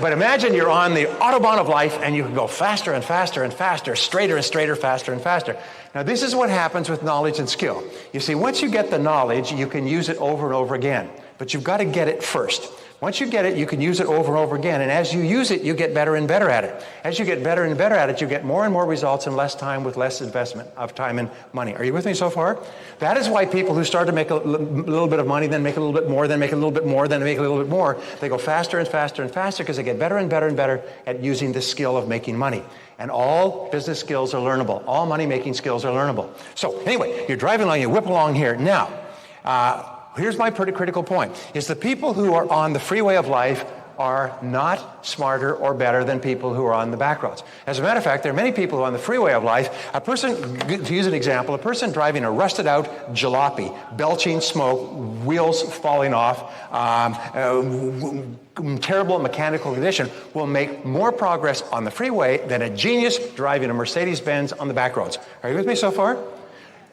but imagine you're on the Autobahn of life and you can go faster and faster and faster, straighter and straighter, faster and faster. Now, this is what happens with knowledge and skill. You see, once you get the knowledge, you can use it over and over again. But you've got to get it first. Once you get it, you can use it over and over again. And as you use it, you get better and better at it. As you get better and better at it, you get more and more results in less time with less investment of time and money. Are you with me so far? That is why people who start to make a little bit of money, then make a little bit more, then make a little bit more, then make a little bit more, they go faster and faster and faster because they get better and better and better at using the skill of making money. And all business skills are learnable. All money-making skills are learnable. So anyway, you're driving along, you whip along here. Now, here's my pretty critical point, is the people who are on the freeway of life are not smarter or better than people who are on the back roads. As a matter of fact, there are many people who are on the freeway of life. A person, to use an example, a person driving a rusted out jalopy, belching smoke, wheels falling off, terrible mechanical condition, will make more progress on the freeway than a genius driving a Mercedes-Benz on the back roads. Are you with me so far?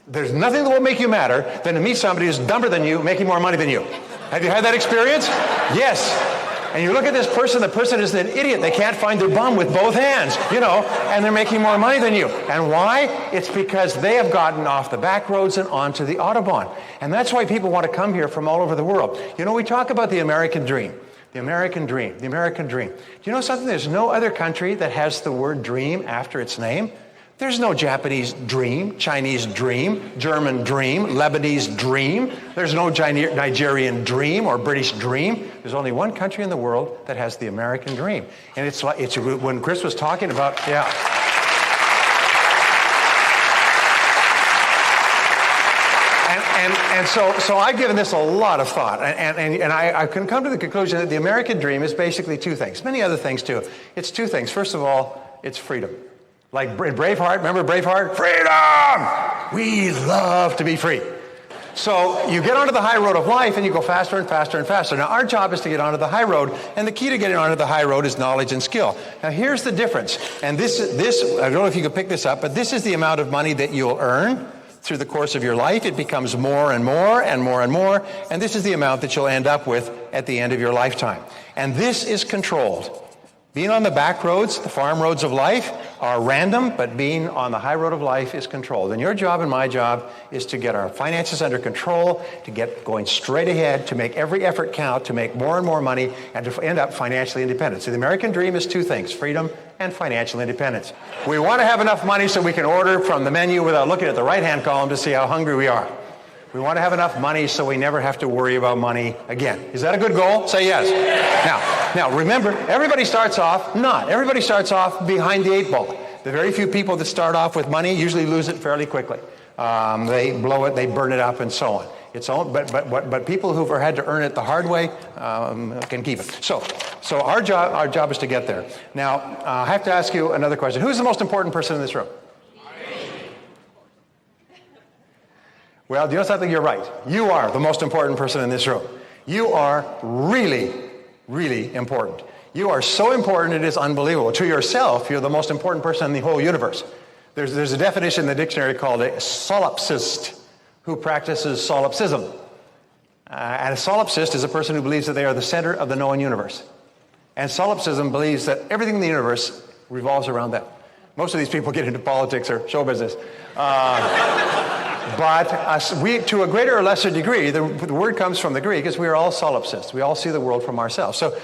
There's nothing that will make you madder than to meet somebody who's dumber than you, making more money than you. Have you had that experience? Yes. And you look at this person, the person is an idiot. They can't find their bum with both hands, and they're making more money than you. And why? It's because they have gotten off the back roads and onto the Autobahn. And that's why people want to come here from all over the world. We talk about the American dream. The American dream, the American dream. Do you know something? There's no other country that has the word dream after its name. There's no Japanese dream, Chinese dream, German dream, Lebanese dream. There's no Nigerian dream or British dream. There's only one country in the world that has the American dream. And it's when Chris was talking about, And so I've given this a lot of thought, and I can come to the conclusion that the American dream is basically two things. Many other things too. It's two things. First of all, it's freedom. Like Braveheart, remember Braveheart? Freedom! We love to be free. So you get onto the high road of life and you go faster and faster and faster. Now our job is to get onto the high road, and the key to getting onto the high road is knowledge and skill. Now here's the difference, and this I don't know if you can pick this up, but this is the amount of money that you'll earn through the course of your life. It becomes more and more and more and more, and this is the amount that you'll end up with at the end of your lifetime. And this is controlled. Being on the back roads, the farm roads of life, are random, but being on the high road of life is controlled. And your job and my job is to get our finances under control, to get going straight ahead, to make every effort count, to make more and more money, and to end up financially independent. So the American dream is two things, freedom and financial independence. We want to have enough money so we can order from the menu without looking at the right-hand column to see how hungry we are. We want to have enough money so we never have to worry about money again. Is that a good goal? Say yes. Now remember, everybody starts off behind the eight ball. The very few people that start off with money usually lose it fairly quickly. They blow it, they burn it up, and so on. But people who've had to earn it the hard way can keep it. So our job is to get there. Now, I have to ask you another question. Who's the most important person in this room? Well, do you know something? You're right. You are the most important person in this room. You are really, really important. You are so important it is unbelievable. To yourself, you're the most important person in the whole universe. There's a definition in the dictionary called a solipsist who practices solipsism. And a solipsist is a person who believes that they are the center of the known universe. And solipsism believes that everything in the universe revolves around them. Most of these people get into politics or show business. But we, to a greater or lesser degree, the word comes from the Greek, is we are all solipsists. We all see the world from ourselves. So